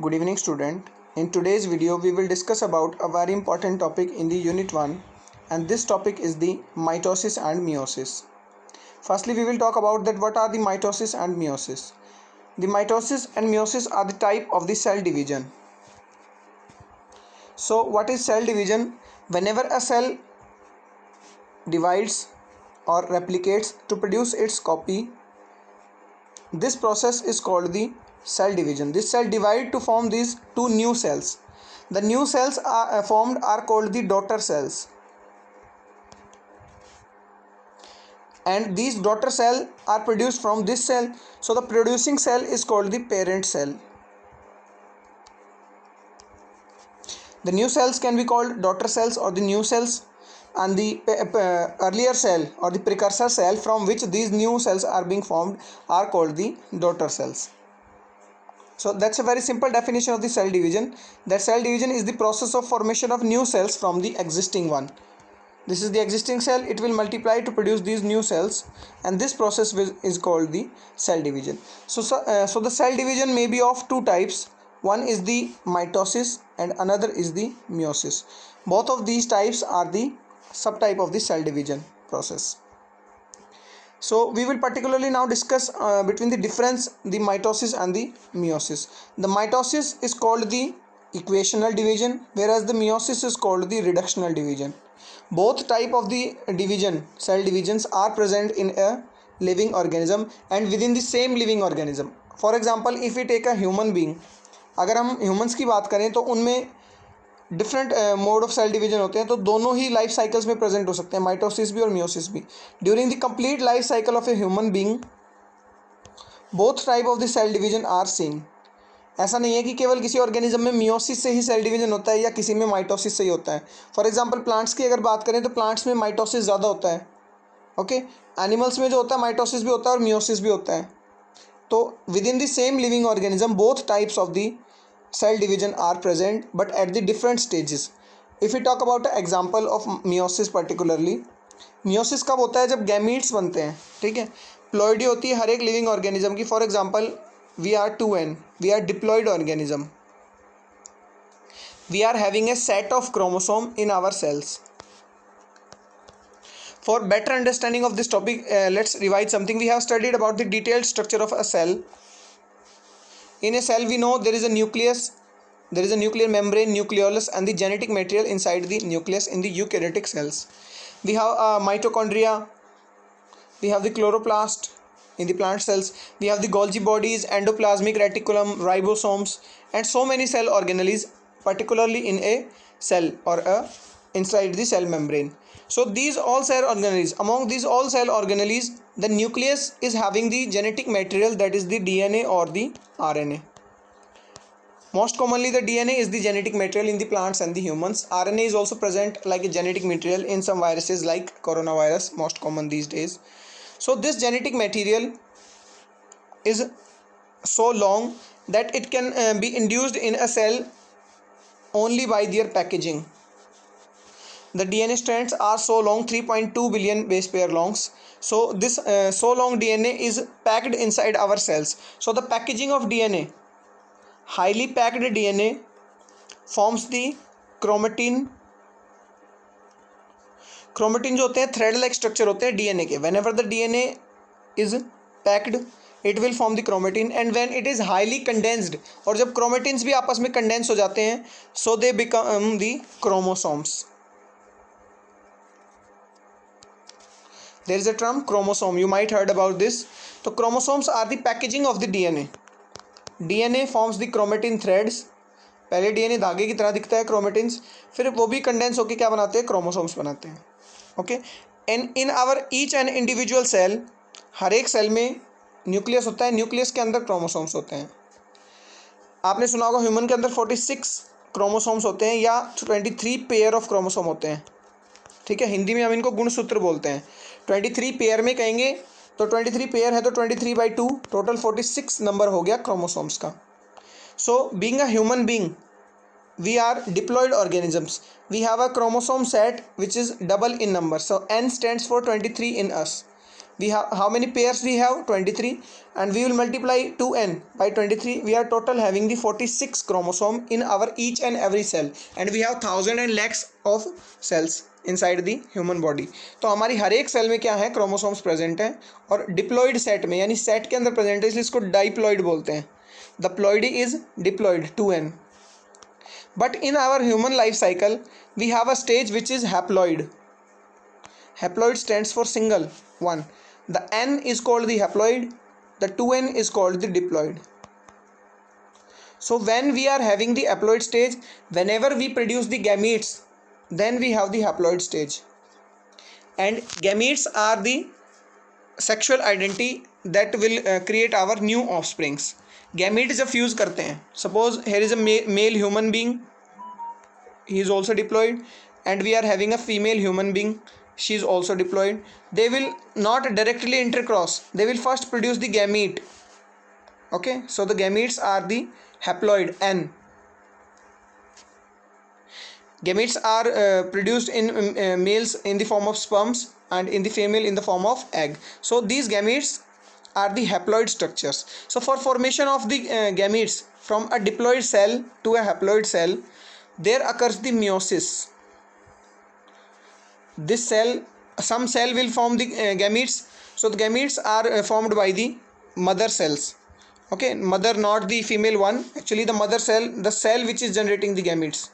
Good evening, student. In today's video, we will discuss about a very important topic in the Unit 1, and this topic is the mitosis and meiosis. Firstly, we will talk about that what are the mitosis and meiosis. The mitosis and meiosis are the type of the cell division. So, what is cell division? Whenever a cell divides or replicates to produce its copy, this process is called the cell division. This cell divide to form these two new cells. The new cells are formed are called the daughter cells, and these daughter cell are produced from this cell. So the producing cell is called the parent cell. The new cells can be called daughter cells or the new cells, and the earlier cell or the precursor cell from which these new cells are being formed are called the daughter cells. So that's a very simple definition of the cell division. That cell division is the process of formation of new cells from the existing one. This is the existing cell, it will multiply to produce these new cells, and this process is called the cell division. So the cell division may be of two types. One is the mitosis and another is the meiosis. Both of these types are the subtype of the cell division process. So we will particularly now discuss between the difference, the mitosis and the meiosis. The mitosis is called the equational division, whereas the meiosis is called the reductional division. Both type of the division, cell divisions, are present in a living organism and within the same living organism. For example, if we take a human being, अगर हम humans की बात करें तो उनमें different mode of cell division होते हैं, तो दोनों ही लाइफ साइकिल्स में प्रेजेंट हो सकते हैं, माइटोसिस भी और मियोसिस भी. During the complete life cycle of a human being both type of the cell division are same. ऐसा नहीं है कि केवल किसी ऑर्गेनिज्म में मियोसिस से ही सेल डिवीजन होता है या किसी में माइटोसिस से ही होता है. फॉर एग्जांपल प्लांट्स की अगर बात करें तो प्लांट्स में माइटोसिस ज़्यादा होता है. ओके, एनिमल्स में जो होता है माइटोसिस भी होता है और मियोसिस भी होता है. तो with in the same living organism both types of the cell division are present but at the different stages. If we talk about an example of meiosis particularly, meiosis कब होता है? जब gametes बनते हैं. ठीक है, प्लॉइडी होती है हर एक लिविंग ऑर्गेनिज्म की. For example we are 2n, we are diploid organism, we are having a set of chromosome in our cells. For better understanding of this topic, let's revise something we have studied about the detailed structure of a cell. In a cell, we know there is a nucleus, there is a nuclear membrane, nucleolus, and the genetic material inside the nucleus in the eukaryotic cells. We have mitochondria, we have the chloroplast in the plant cells, we have the Golgi bodies, endoplasmic reticulum, ribosomes, and so many cell organelles, particularly in a cell or inside the cell membrane. So these all cell organelles, among these all cell organelles, the nucleus is having the genetic material, that is the DNA or the RNA. Most commonly the DNA is the genetic material in the plants and the humans. RNA is also present like a genetic material in some viruses like coronavirus, most common these days. So this genetic material is so long that it can be induced in a cell only by their packaging. The DNA strands are so long, 3.2 billion base pair longs. So this so long DNA is packed inside our cells. So the packaging of DNA, highly packed DNA forms the chromatin. Chromatin जो होते हैं thread like structure होते हैं DNA के. Whenever the DNA is packed, it will form the chromatin, and when it is highly condensed, और जब chromatins भी आपस में condense हो जाते हैं, so they become the chromosomes. There is a term chromosome, you might heard about this. So chromosomes are the packaging of the DNA. DNA forms the chromatin threads. पहले DNA धागे की तरह दिखता है chromatins, फिर वो भी कंडेंस होकर क्या बनाते हैं? chromosomes बनाते हैं. Okay, and in our each and individual cell, हर एक सेल में न्यूक्लियस होता है, न्यूक्लियस के अंदर क्रोमोसोम्स होते हैं. आपने सुना होगा ह्यूमन के अंदर 46 क्रोमोसोम्स होते हैं या 23 पेयर ऑफ क्रोमोसोम होते हैं. ठीक है, हिंदी में हम इनको गुणसूत्र बोलते हैं. 23 पेयर में कहेंगे तो 23 पेयर है तो 23/2, टोटल 46 नंबर हो गया क्रोमोसोम्स का. So being a human being, we are diploid organisms. We have a chromosome set which is double in number. So N stands for 23 in us. We have how many pairs we have? 23, and we will multiply 2n by 23. We are total having the 46 chromosome in our each and every cell, and we have thousand and lakhs of cells inside the human body. तो हमारी हर एक cell में क्या है? Chromosomes present हैं, और diploid set में यानी सेट के अंदर प्रेजेंट है, इसलिए इसको डाइप्लॉइड बोलते हैं. The ploidy is diploid 2n. But in our human life cycle, we have a stage which is haploid. Haploid stands for single, one. The N is called the haploid, the 2n is called the diploid. So when we are having the haploid stage, whenever we produce the gametes, then we have the haploid stage. And gametes are the sexual identity that will create our new offsprings. Gametes जब fuse करते हैं, suppose here is a male human being, he is also diploid, and we are having a female human being, she is also diploid. They will not directly intercross, they will first produce the gamete. Okay, so the gametes are the haploid N. Gametes are produced in males in the form of sperms and in the female in the form of egg. So these gametes are the haploid structures. So for formation of the gametes from a diploid cell to a haploid cell, there occurs the meiosis. This cell, some cell will form the gametes. So the gametes are formed by the mother cells. Okay, mother, not the female one, actually the mother cell, the cell which is generating the gametes.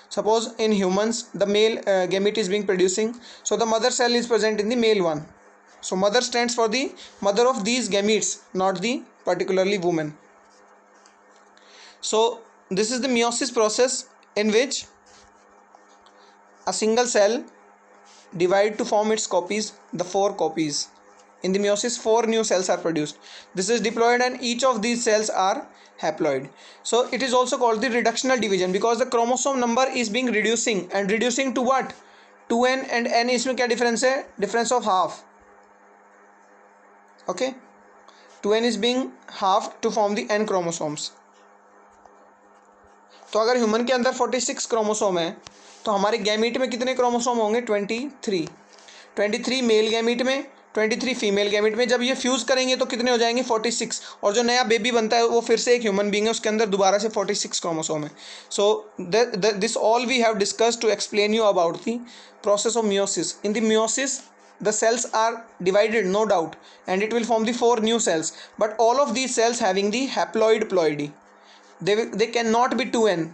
Suppose in humans the male gamete is being producing, so the mother cell is present in the male one. So mother stands for the mother of these gametes, not the particularly woman. So this is the meiosis process in which a single cell divide to form its copies, the 4 copies. In the meiosis 4 new cells are produced. This is diploid and each of these cells are haploid. So it is also called the reductional division because the chromosome number is being reducing, and reducing to what? 2n and n. इसमें क्या difference है? Difference of half. Okay, 2n is being halved to form the n chromosomes. तो अगर human के अंदर 46 chromosome है तो हमारे गैमीट में कितने क्रोमोसोम होंगे? 23 मेल गैमीट में, 23 फीमेल गैमीट में. जब ये फ्यूज करेंगे तो कितने हो जाएंगे? 46. और जो नया बेबी बनता है वो फिर से एक ह्यूमन बीइंग है, उसके अंदर दोबारा से 46 क्रोमोसोम है. So this all we have discussed to explain you about the process of meiosis. In the meiosis the cells are divided, no doubt, and it will form the 4 new cells, but all of these cells having the haploid ploidy. They cannot be 2n,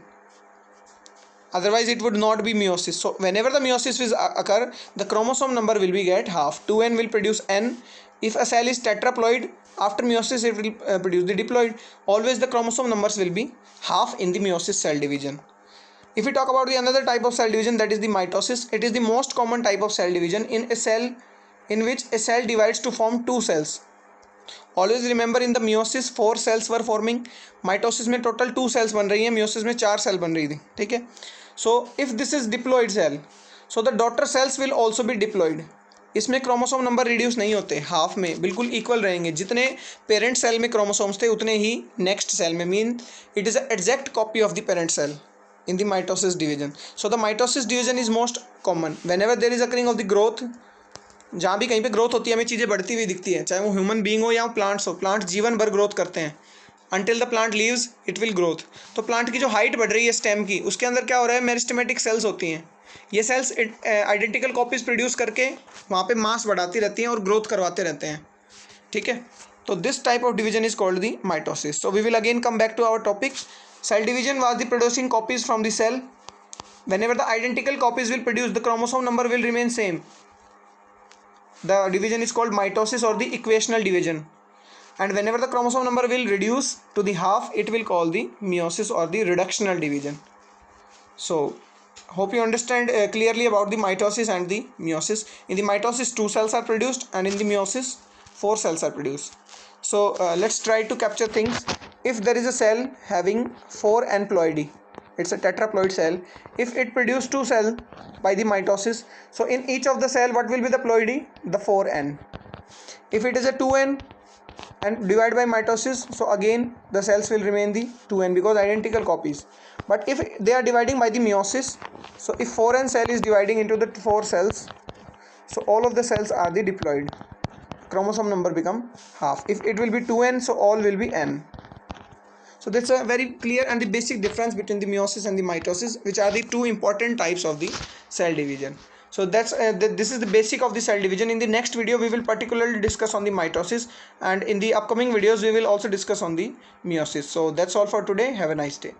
otherwise it would not be meiosis. So whenever the meiosis will occur, the chromosome number will be get half. 2n will produce n. If a cell is tetraploid, after meiosis it will produce the diploid. Always the chromosome numbers will be half in the meiosis cell division. If we talk about the another type of cell division, that is the mitosis. It is the most common type of cell division in a cell, in which a cell divides to form 2 cells. Always remember, in the meiosis 4 cells were forming. Mitosis में total 2 cells बन रही हैं, meiosis में 4 cell बन रही थी. ठीक है. So if this is diploid cell, so the daughter cells will also be diploid. इसमें क्रोमोसोम नंबर रिड्यूस नहीं होते, हाफ में बिल्कुल इक्वल रहेंगे. जितने पेरेंट सेल में क्रोमोसोम्स थे उतने ही नेक्स्ट सेल में. Mean it is a exact copy of the parent cell in the mitosis division. So the mitosis division is most common whenever there is occurring of the growth. जहाँ भी कहीं पे growth होती है हमें चीज़ें बढ़ती हुई दिखती हैं, चाहे वो ह्यूमन बीइंग हो या प्लांट्स हो. प्लांट जीवन भर ग्रोथ करते हैं, until the plant leaves it will growth. तो प्लांट की जो हाइट बढ़ रही है स्टेम की, उसके अंदर क्या हो रहा है? मेरिस्टेमेटिक सेल्स होती हैं. ये सेल्स आइडेंटिकल कॉपीज प्रोड्यूस करके वहाँ पे मास बढ़ाती रहती हैं और ग्रोथ करवाते रहते हैं. ठीक है. तो this type of division is called the mitosis. So we will again come back to our topic. Cell division was the producing copies from the cell. Whenever the identical copies will produce, the chromosome number will remain same. The division is called mitosis or the equational division. And whenever the chromosome number will reduce to the half, it will call the meiosis or the reductional division. So hope you understand clearly about the mitosis and the meiosis. In the mitosis 2 cells are produced, and in the meiosis 4 cells are produced. So let's try to capture things. If there is a cell having 4n ploidy, it's a tetraploid cell. If it produce 2 cells by the mitosis, so in each of the cell what will be the ploidy? The 4n. If it is a 2n and divide by mitosis, so again the cells will remain the 2n because identical copies. But if they are dividing by the meiosis, so if 4n cell is dividing into the 4 cells, so all of the cells are the diploid. Chromosome number become half. If it will be 2n, so all will be n. So that's a very clear and the basic difference between the meiosis and the mitosis, which are the two important types of the cell division. So that's this is the basic of the cell division. In the next video we will particularly discuss on the mitosis, and in the upcoming videos we will also discuss on the meiosis. So that's all for today. Have a nice day.